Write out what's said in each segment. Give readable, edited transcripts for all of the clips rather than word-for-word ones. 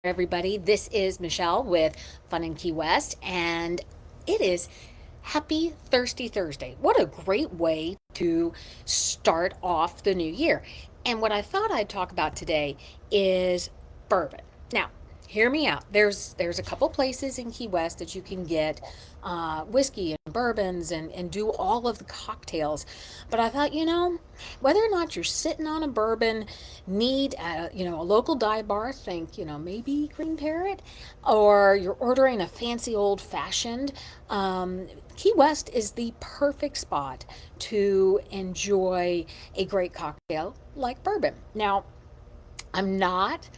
everybody. This is Michelle with Fun in Key West, and it is Happy Thirsty Thursday. What a great way to start off the new year. And what I thought I'd talk about today is bourbon. Now, hear me out. There's a couple places in Key West that you can get whiskey and bourbons and do all of the cocktails. But I thought, whether or not you're sitting on a bourbon, need a local dive bar, think maybe Green Parrot, or you're ordering a fancy old fashioned. Key West is the perfect spot to enjoy a great cocktail like bourbon. Now, I'm not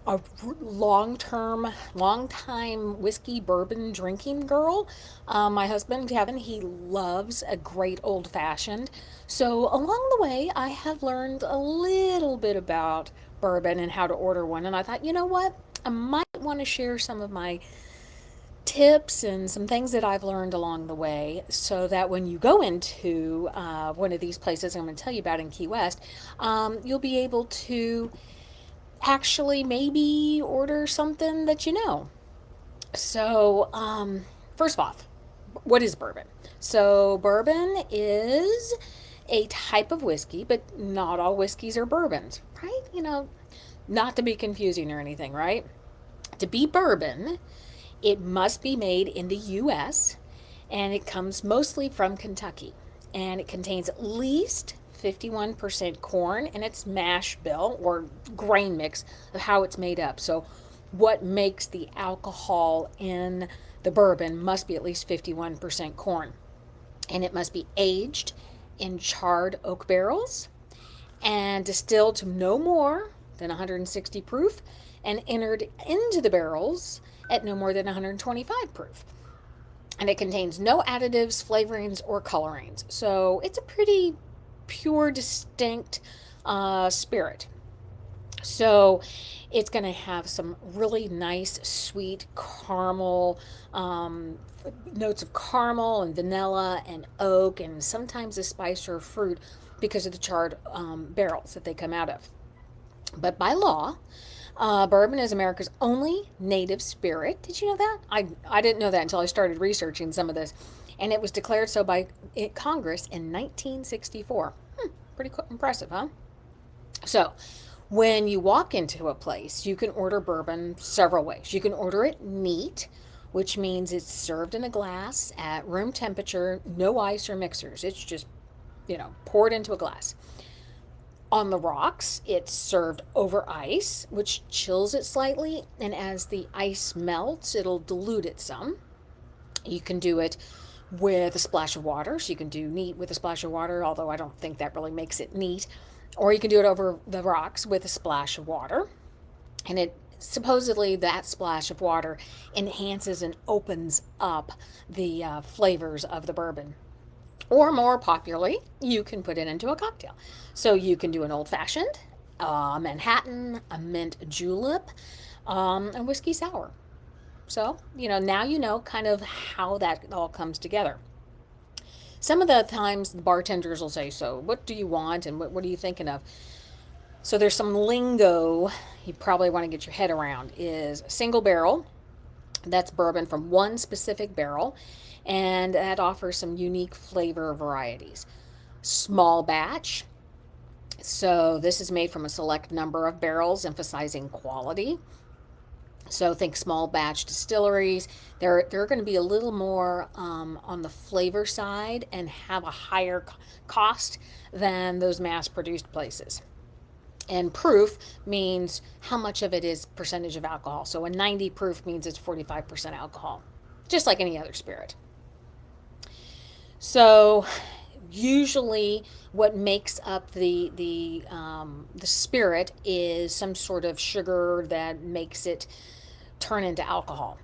a long time whiskey bourbon drinking girl. My husband Kevin, he loves a great old fashioned. So along the way, I have learned a little bit about bourbon and how to order one. And I thought, you know what? I might want to share some of my tips and some things that I've learned along the way so that when you go into one of these places I'm going to tell you about in Key West, you'll be able to actually maybe order something that you know. So, first off, what is bourbon? So, bourbon is a type of whiskey, but not all whiskeys are bourbons, right? Not to be confusing or anything, right? To be bourbon, it must be made in the U.S. and it comes mostly from Kentucky. And it contains at least 51% corn in its mash bill or grain mix of how it's made up. So, what makes the alcohol in the bourbon must be at least 51% corn. And it must be aged in charred oak barrels and distilled to no more than 160 proof and entered into the barrels at no more than 125 proof. And it contains no additives, flavorings, or colorings. So it's a pretty pure, distinct spirit. So it's going to have some really nice, sweet caramel, notes of caramel and vanilla and oak, and sometimes a spice or fruit because of the charred barrels that they come out of. But by law, bourbon is America's only native spirit. Did you know that? I didn't know that until I started researching some of this. And it was declared so by Congress in 1964. Pretty impressive, huh? So, when you walk into a place, you can order bourbon several ways. You can order it neat, which means it's served in a glass at room temperature, no ice or mixers. It's just, poured into a glass. On the rocks, it's served over ice, which chills it slightly, and as the ice melts, it'll dilute it some. You can do it with a splash of water, so you can do neat with a splash of water, although I don't think that really makes it neat. Or you can do it over the rocks with a splash of water, and it supposedly that splash of water enhances and opens up the flavors of the bourbon. Or more popularly, you can put it into a cocktail. So you can do an old fashioned, a Manhattan, a mint julep, a whiskey sour. So, now you know kind of how that all comes together. Some of the times the bartenders will say, so what do you want and what are you thinking of? So there's some lingo you probably want to get your head around is single barrel. That's bourbon from one specific barrel, and that offers some unique flavor varieties. Small batch. So this is made from a select number of barrels, emphasizing quality. So think small batch distilleries. They're going to be a little more on the flavor side and have a higher cost than those mass produced places. And proof means how much of it is percentage of alcohol. So a 90 proof means it's 45% alcohol, just like any other spirit. So usually what makes up the spirit is some sort of sugar that makes it turn into alcohol.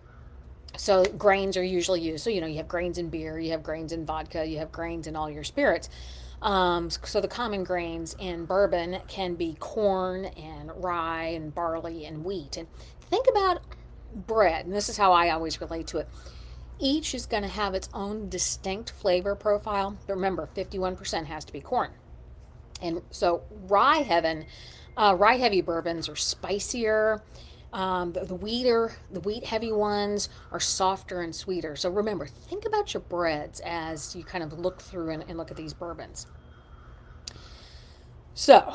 So grains are usually used. So you have grains in beer, you have grains in vodka, you have grains in all your spirits. So the common grains in bourbon can be corn and rye and barley and wheat. And think about bread, and this is how I always relate to it. Each is going to have its own distinct flavor profile. But remember, 51% has to be corn. And so rye heavy bourbons are spicier. The wheat heavy ones are softer and sweeter. So remember, think about your breads as you kind of look through and look at these bourbons. So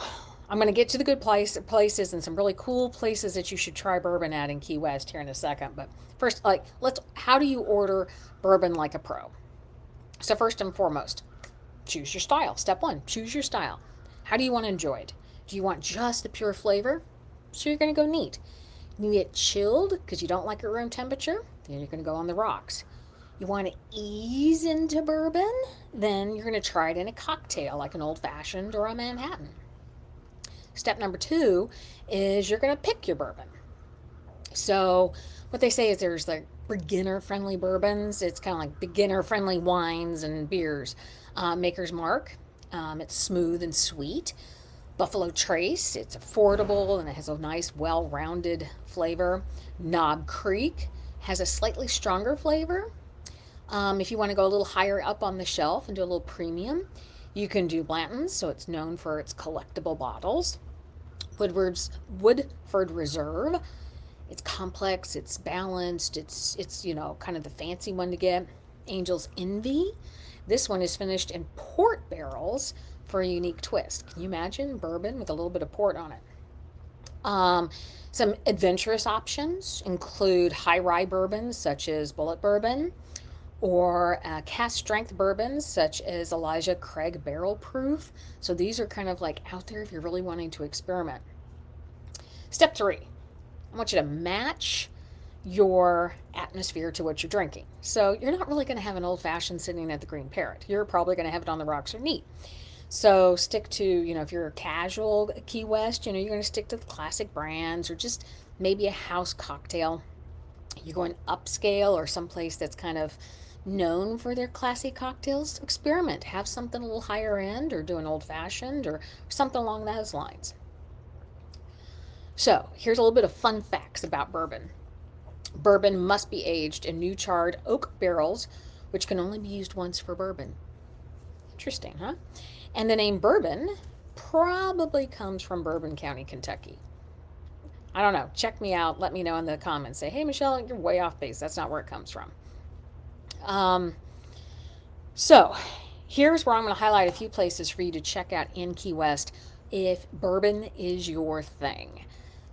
I'm going to get to the good places and some really cool places that you should try bourbon at in Key West here in a second. But first, how do you order bourbon like a pro? So first and foremost, choose your style. Step one, choose your style. How do you want to enjoy it? Do you want just the pure flavor? So you're going to go neat. You need it chilled because you don't like it room temperature. Then you're going to go on the rocks. You want to ease into bourbon? Then you're going to try it in a cocktail like an old fashioned or a Manhattan. Step number two is you're going to pick your bourbon. So what they say is there's like beginner friendly bourbons. It's kind of like beginner friendly wines and beers. Maker's Mark, it's smooth and sweet. Buffalo Trace, it's affordable and it has a nice well-rounded flavor. Knob Creek has a slightly stronger flavor. If you want to go a little higher up on the shelf and do a little premium, you can do Blanton's, so it's known for its collectible bottles. Woodford Reserve, it's complex, it's balanced, it's kind of the fancy one to get. Angel's Envy, this one is finished in port barrels for a unique twist. Can you imagine bourbon with a little bit of port on it? Some adventurous options include high rye bourbons such as Bullet Bourbon, or cast strength bourbons such as Elijah Craig Barrel Proof. So these are kind of like out there if you're really wanting to experiment. Step three, I want you to match your atmosphere to what you're drinking. So you're not really going to have an old fashioned sitting at the Green Parrot. You're probably going to have it on the rocks or neat. So stick to, if you're a casual Key West, you're going to stick to the classic brands or just maybe a house cocktail. You're going upscale or someplace that's kind of known for their classy cocktails, experiment. Have something a little higher end or do an old fashioned or something along those lines. So here's a little bit of fun facts about bourbon. Bourbon must be aged in new charred oak barrels, which can only be used once for bourbon. Interesting, huh? And the name Bourbon probably comes from Bourbon County, Kentucky. I don't know. Check me out. Let me know in the comments. Say, hey, Michelle, you're way off base. That's not where it comes from. So here's where I'm going to highlight a few places for you to check out in Key West if bourbon is your thing.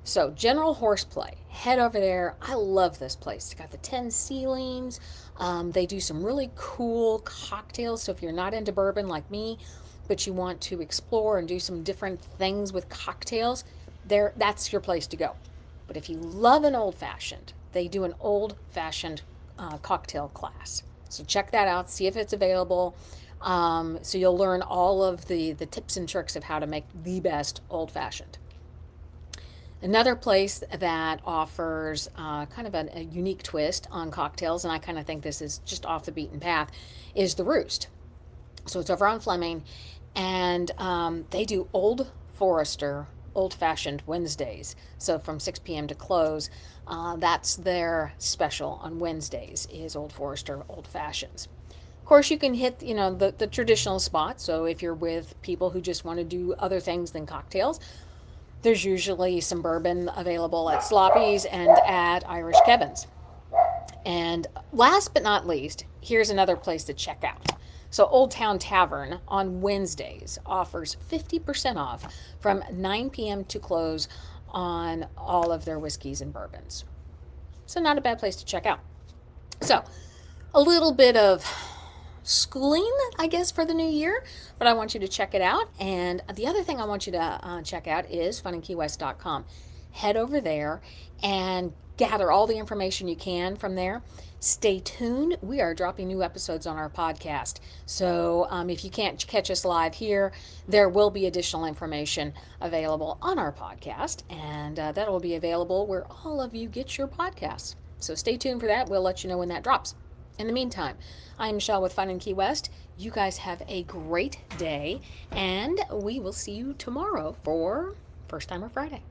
So General Horseplay, head over there. I love this place. It's got the 10 ceilings. They do some really cool cocktails. So if you're not into bourbon like me, but you want to explore and do some different things with cocktails, that's your place to go. But if you love an old fashioned, they do an old fashioned cocktail class. So check that out. See if it's available. So you'll learn all of the tips and tricks of how to make the best old fashioned. Another place that offers kind of a unique twist on cocktails, and I kind of think this is just off the beaten path, is the Roost. So it's over on Fleming, and they do Old Forester old-fashioned Wednesdays. So from 6 p.m. to close, that's their special on Wednesdays is Old Forester old fashions. Of course, you can hit the traditional spots. So if you're with people who just want to do other things than cocktails, there's usually some bourbon available at Sloppy's and at Irish Kevin's. And last but not least, here's another place to check out. So Old Town Tavern on Wednesdays offers 50% off from 9 p.m. to close on all of their whiskeys and bourbons. So not a bad place to check out. So a little bit of schooling, I guess, for the new year, but I want you to check it out. And the other thing I want you to check out is FunInKeyWest.com. Head over there and gather all the information you can from there. Stay tuned. We are dropping new episodes on our podcast. So if you can't catch us live here, there will be additional information available on our podcast, and that will be available where all of you get your podcasts. So stay tuned for that. We'll let you know when that drops. In the meantime, I'm Michele with Fun in Key West. You guys have a great day, and we will see you tomorrow for First Timer Friday.